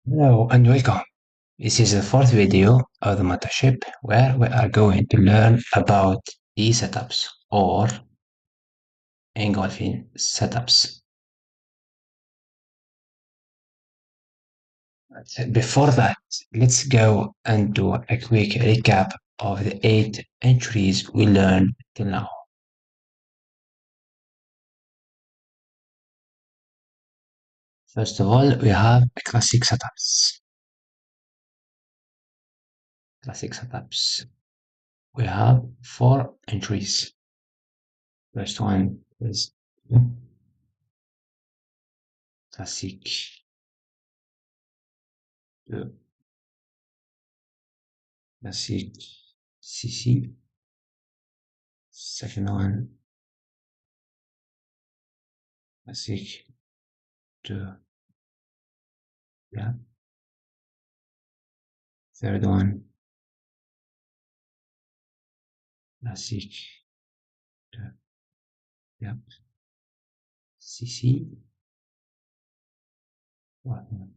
Hello and welcome. This is the fourth video of the mentorship where we are going to learn about e-setups or engulfing setups. Before that, let's go and do a quick recap of the 8 entries we learned till now. First of all, we have classic setups. Classic setups. We have 4 entries. First one is classic 2, classic CC. Second one, classic 2. Yeah. Third one, classic 2. Yeah. CC. Fourth one,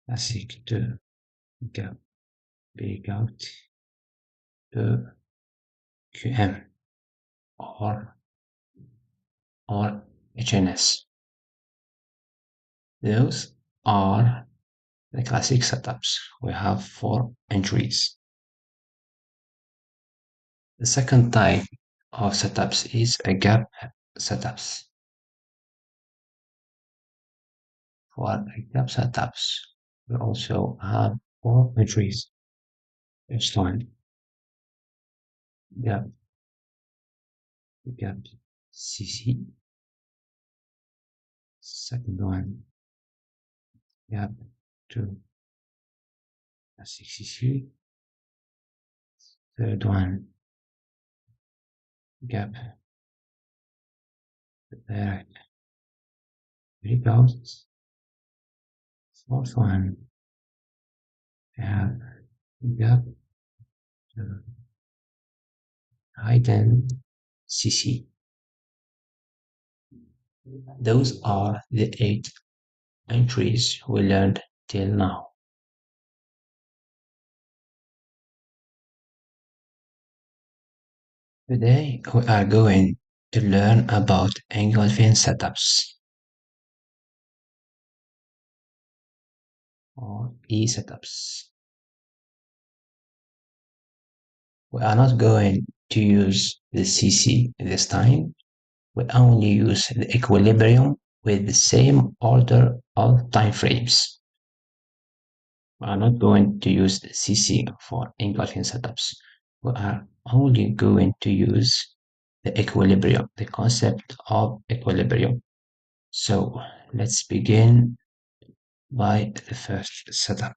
classic 2. Gap. Big out. 2. QM or HNS. Those are the classic setups. We have 4 entries. The second type of setups is a gap setups. For gap setups, we also have 4 entries. First one, gap CC. Second one, gap 2 classic CC. Third one, gap direct breakout. Fourth one, have gap hidden CC. Those are the 8 entries we learned till now. Today we are going to learn about engulfing setups or e-setups. We are not going to use the CC this time. We only use the equilibrium with the same order of time frames. We are not going to use the CC for engulfing setups. We are only going to use the equilibrium, the concept of equilibrium. So let's begin by the first setup.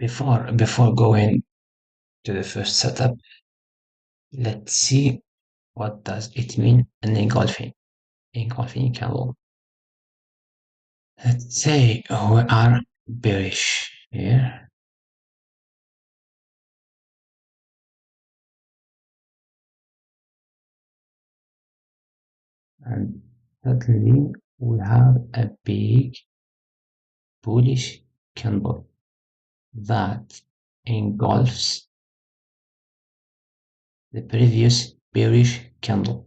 Before going to the first setup, let's see what does it mean an engulfing candle. Let's say we are bearish here. And suddenly we have a big bullish candle that engulfs the previous bearish candle.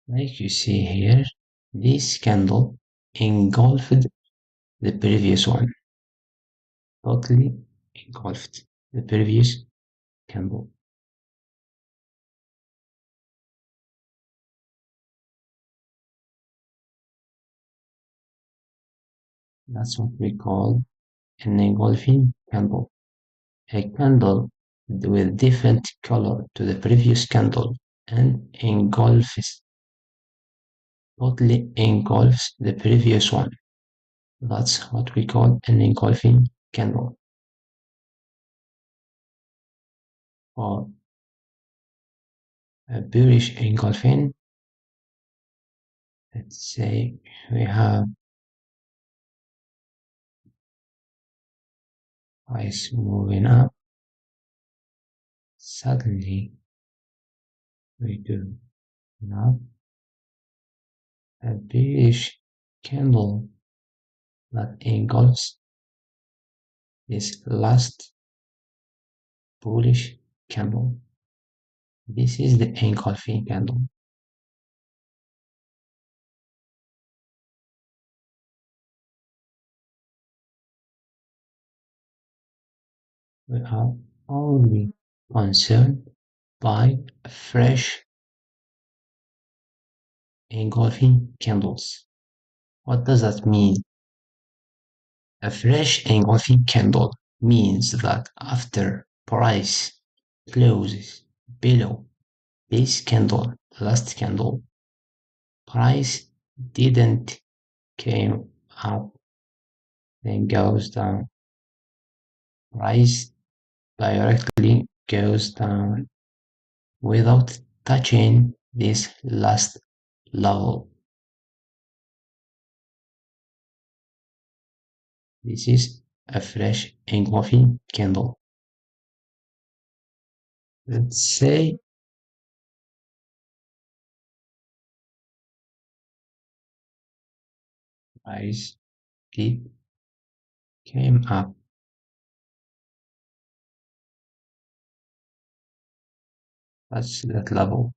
Like you see here, this candle engulfed the previous one, totally engulfed the previous candle. That's what we call an engulfing candle. A candle with different color to the previous candle and totally engulfs the previous one. That's what we call an engulfing candle. Or a bearish engulfing. Let's say we have price moving up. Suddenly we do not a bearish candle that engulfs this last bullish candle. This is the engulfing candle. We are only concerned by fresh engulfing candles. What does that mean? A fresh engulfing candle means that after price closes below this candle, last candle, price didn't came up, then goes down. Price directly goes down without touching this last level. This is a fresh engulfing candle. Let's say price did came up. That's that level.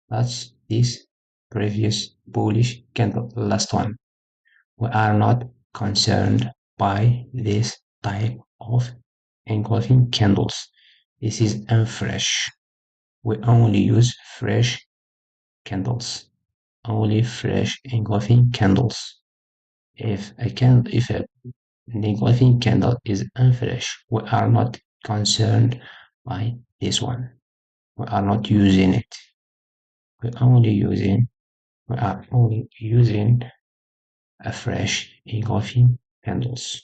That's this previous bullish candle, the last one. We are not concerned by this type of engulfing candles. This is unfresh. We only use fresh candles, only fresh engulfing candles. If an engulfing candle is unfresh, we are not concerned by this one. We are not using it. We only using we are only using a fresh engulfing candles.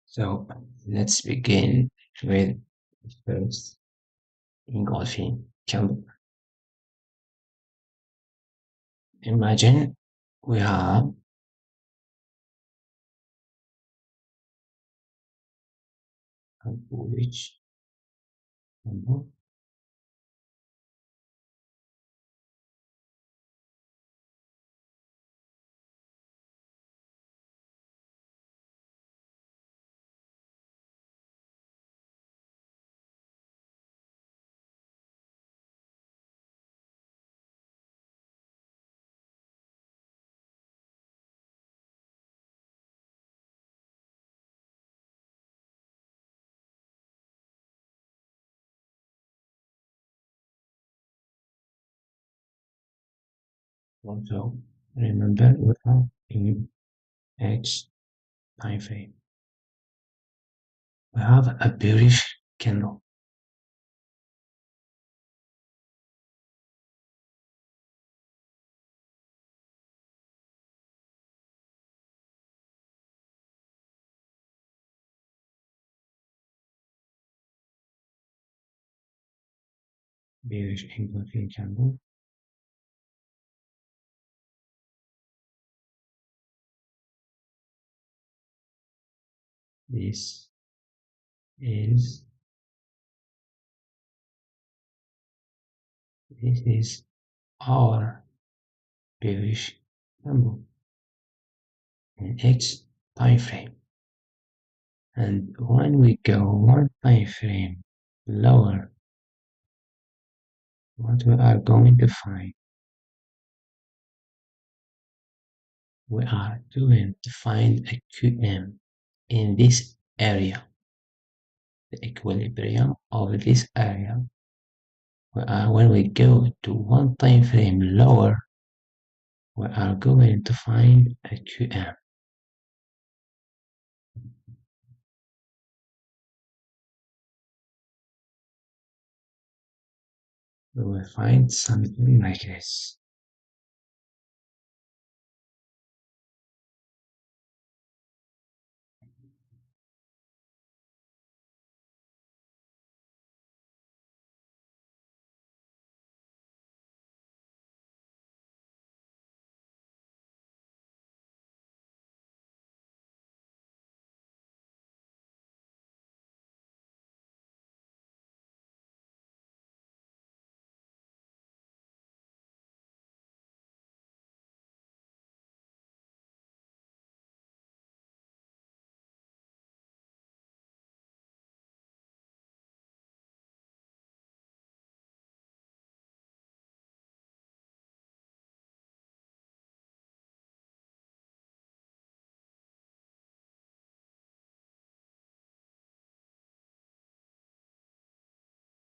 So let's begin with the first engulfing candle. Imagine we have a bullish candle. Also, remember we are in X time frame. We have a bearish candle. Bearish engulfing candle. This is this is our bearish candle in X time frame. And when we go one time frame lower, what we are going to find, we are going to find a QM in this area, the equilibrium of this area. When we go to one time frame lower, we are going to find a QM. we will find something like this.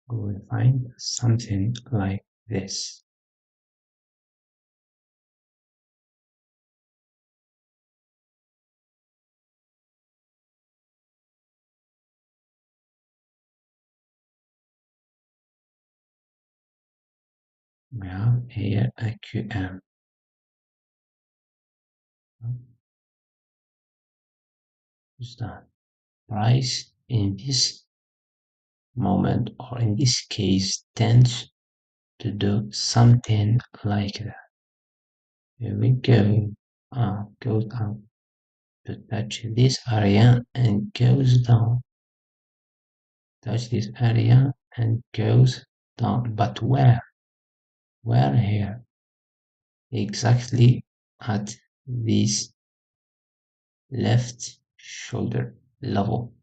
We will find something like this. We have here a QM. Is that price in this moment or in this case tends to do something like that. Here we go. Goes up to touch this area and goes down. Touch this area and goes down. But where? Where here? Exactly at this left shoulder level.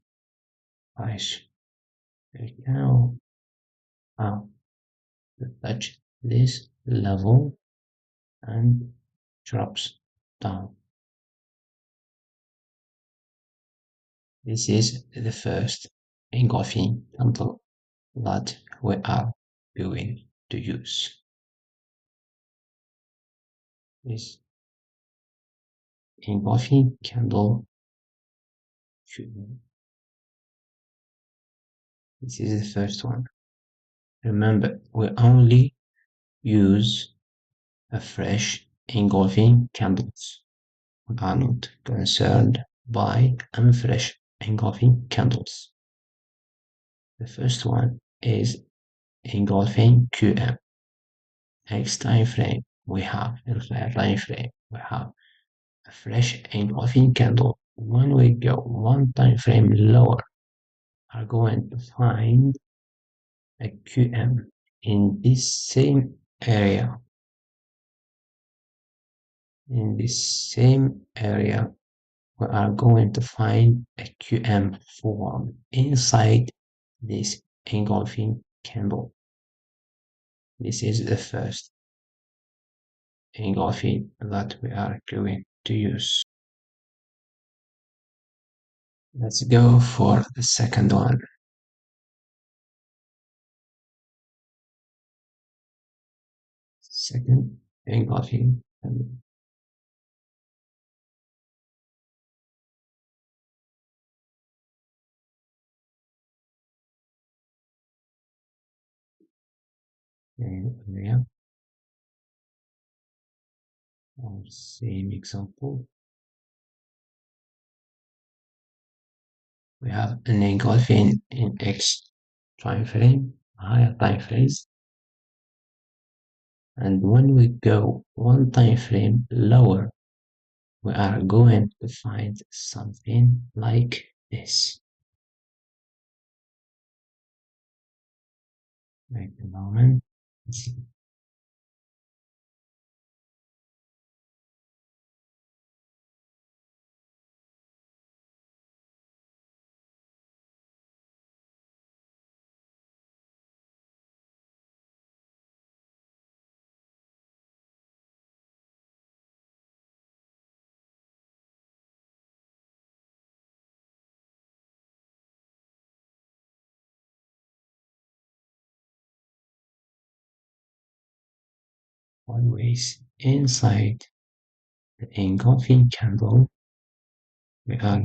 Nice. There we go. Now to touch this level and drops down. This is the first engulfing candle that we are going to use. This engulfing candle, this is the first one. Remember, we only use a fresh engulfing candles. We are not concerned by unfresh engulfing candles. The first one is engulfing QM. Next time frame, we have a time frame. We have a fresh engulfing candle. When we go one time frame lower, are going to find a QM in this same area. In this same area, we are going to find a QM form inside this engulfing candle. This is the first engulfing that we are going to use. Let's go for the second one. Second engulfing candle. Area. Same example. We have an engulfing in X time frame, higher time frames. And when we go one time frame lower, we are going to find something like this. Wait a moment. Always inside the engulfing candle, we are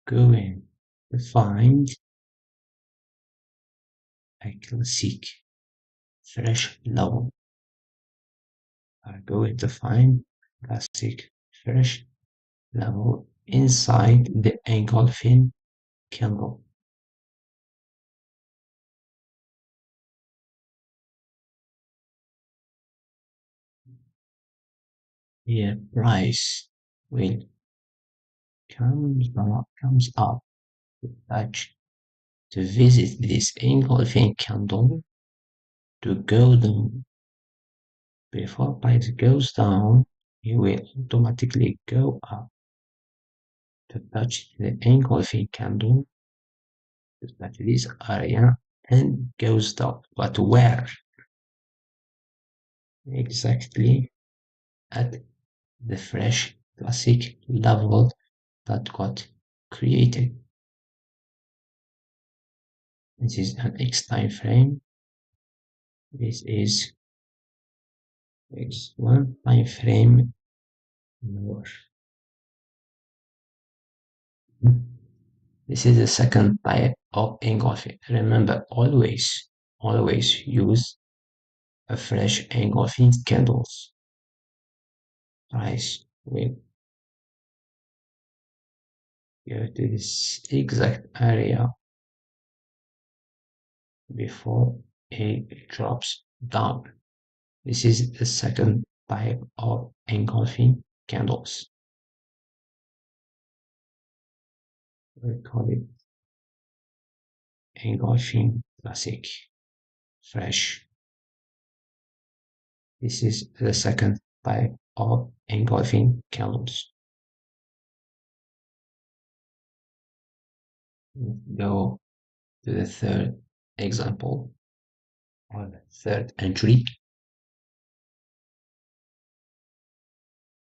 going to find a classic fresh level. I'm going to find classic fresh level inside the engulfing candle. Here price will comes up to touch to visit this engulfing candle to go down. Before price goes down, it will automatically go up to touch the engulfing candle to touch this area and goes down. But where? Exactly at the fresh classic level that got created. This is an X time frame. This is X1 time frame more. This is the second type of engulfing. Remember, always use a fresh engulfing candles. Price will go to this exact area before it drops down. This is the second type of engulfing candles. We call it engulfing classic fresh. This is the second type of engulfing candles. Let's go to the third example or the third entry.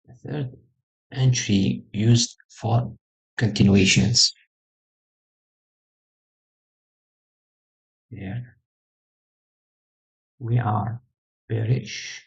The third entry used for continuations. Here we are bearish.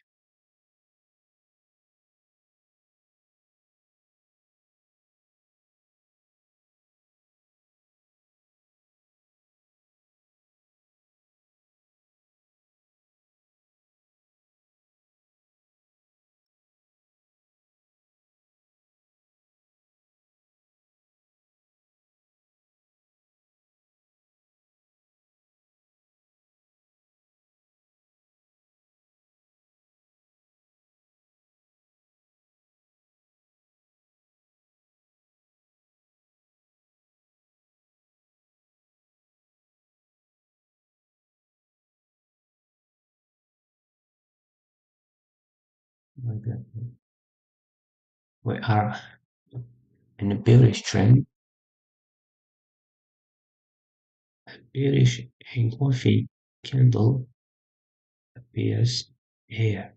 We are in a bearish trend. Bearish engulfing candle appears here.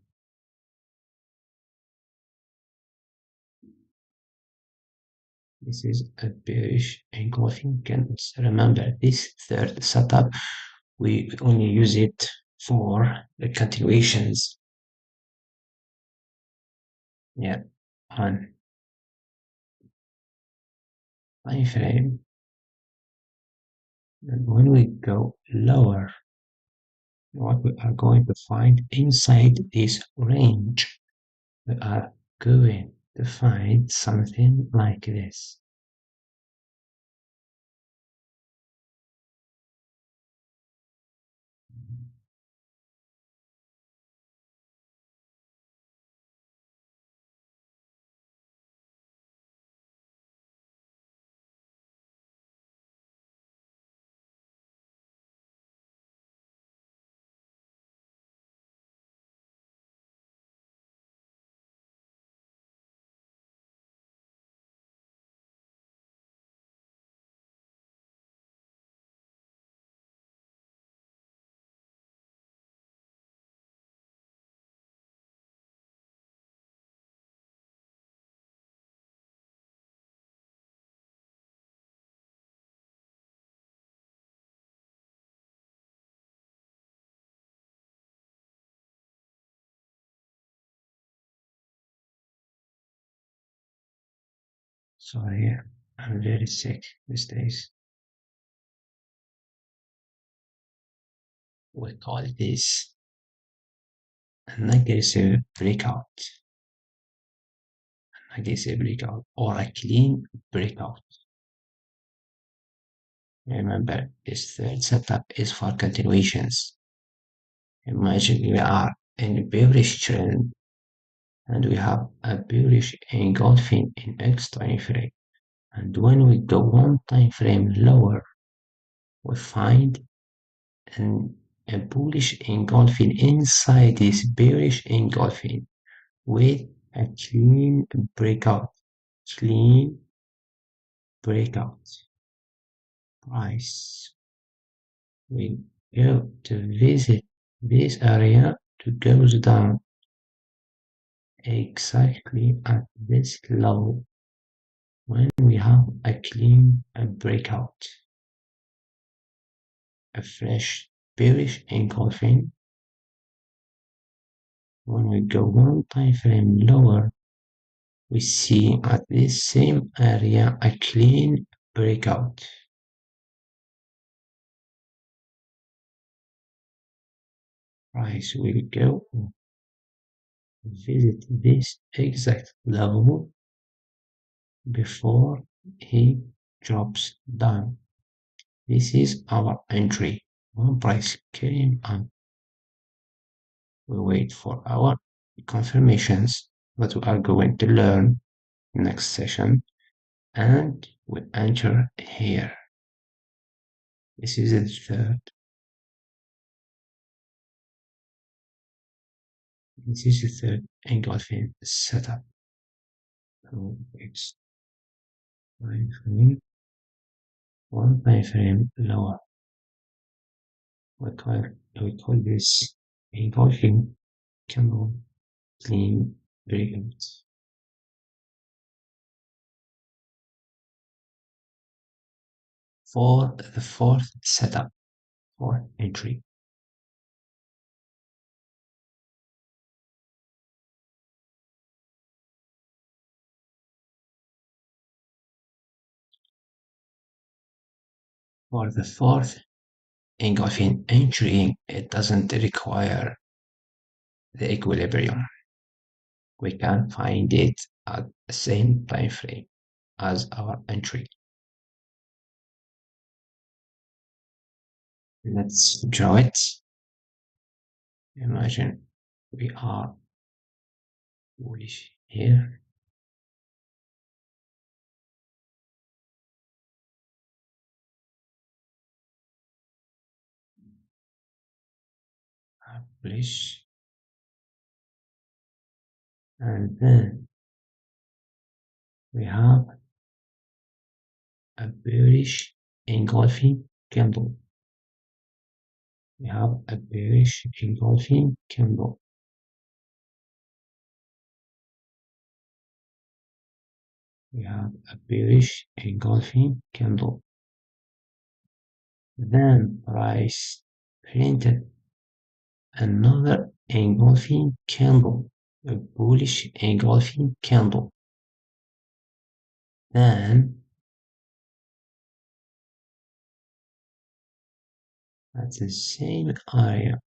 This is a bearish engulfing candles. Remember, this third setup, we only use it for the continuations. Yeah, on time frame. And when we go lower, what we are going to find inside this range, we are going to find something like this. Sorry, I'm very sick these days. We call this an aggressive breakout, or a clean breakout. Remember, this third setup is for continuations. Imagine we are in a bearish trend and we have a bearish engulfing in X time frame. And when we go one time frame lower, we find a bullish engulfing inside this bearish engulfing with a clean breakout. Clean breakout. Price will go to visit this area to goes down exactly at this level when we have a clean breakout. A fresh bearish engulfing. When we go one time frame lower, we see at this same area a clean breakout. Price will go visit this exact level before he drops down. This is our entry. When price came up, we wait for our confirmations that we are going to learn next session, and we enter here. This is the third. This is the third engulfing setup. So it's time frame, one time frame lower. We call this engulfing candle clean breakout. For the fourth setup, for entry. For the fourth engulfing entry, it doesn't require the equilibrium. We can find it at the same time frame as our entry. Let's draw it. Imagine we are bullish here. Bullish. And then we have a bearish engulfing candle. We have a bearish engulfing candle. We have a bearish engulfing candle. Then price printed another engulfing candle, a bullish engulfing candle. Then at the same area,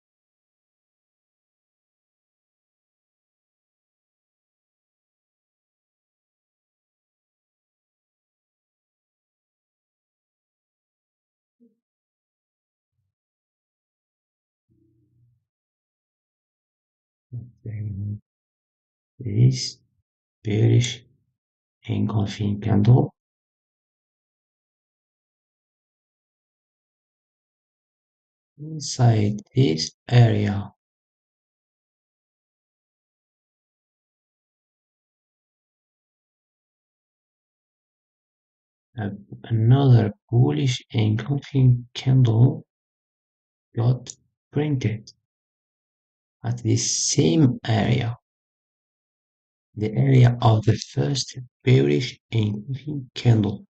this bearish engulfing candle. Inside this area, another bullish engulfing candle got printed at this same area, the area of the first bearish engulfing candle.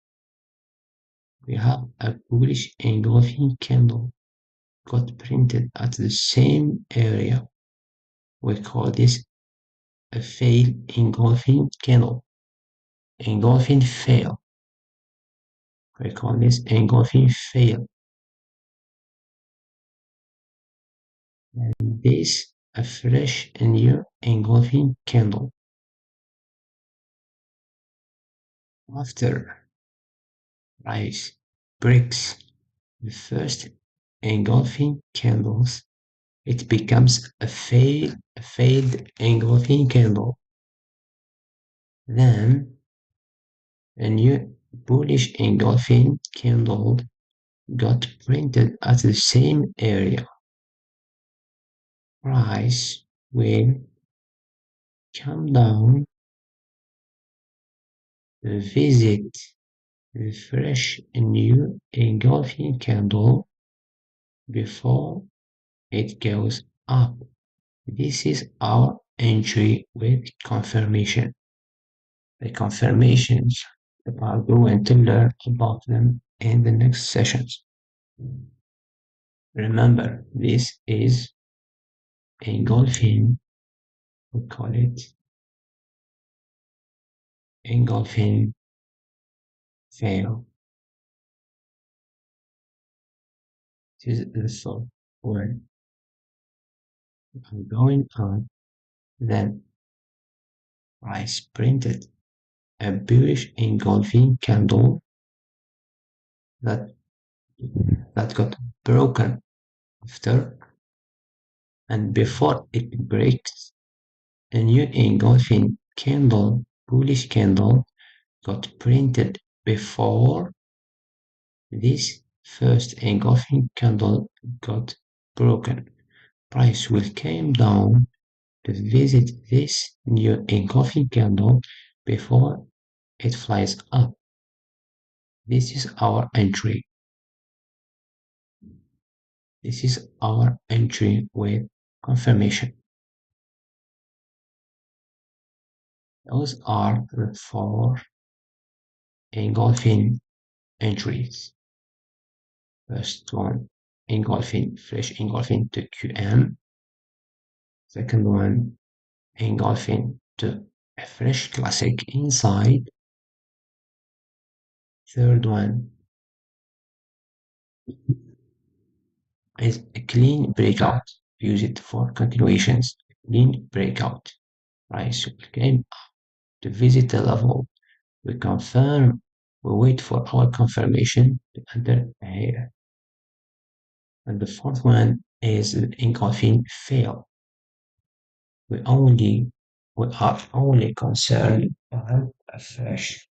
We have a bullish engulfing candle got printed at the same area. We call this a fail engulfing candle. Engulfing fail. We call this engulfing fail. And this a fresh new engulfing candle. After rice breaks the first engulfing candles, it becomes a failed engulfing candle. Then a new bullish engulfing candle got printed at the same area. Price will come down, visit the fresh new engulfing candle before it goes up. This is our entry with confirmation. The confirmations we are going to learn about them in the next sessions. Remember, this is engulfing, we call it engulfing fail. This is the thought word. I'm going on, then I printed a bearish engulfing candle that that got broken after, and before it breaks, a new engulfing candle, bullish candle, got printed before this first engulfing candle got broken. Price will came down to visit this new engulfing candle before it flies up. This is our entry. This is our entry with confirmation. Those are the four engulfing entries. First one, engulfing, fresh engulfing to QM. Second one, engulfing to a fresh classic inside. Third one is a clean breakout. Use it for continuations. Clean breakout. Price came to visit the level. We confirm. We wait for our confirmation to enter here. And the fourth one is the engulfing fail. We are only concerned about a fresh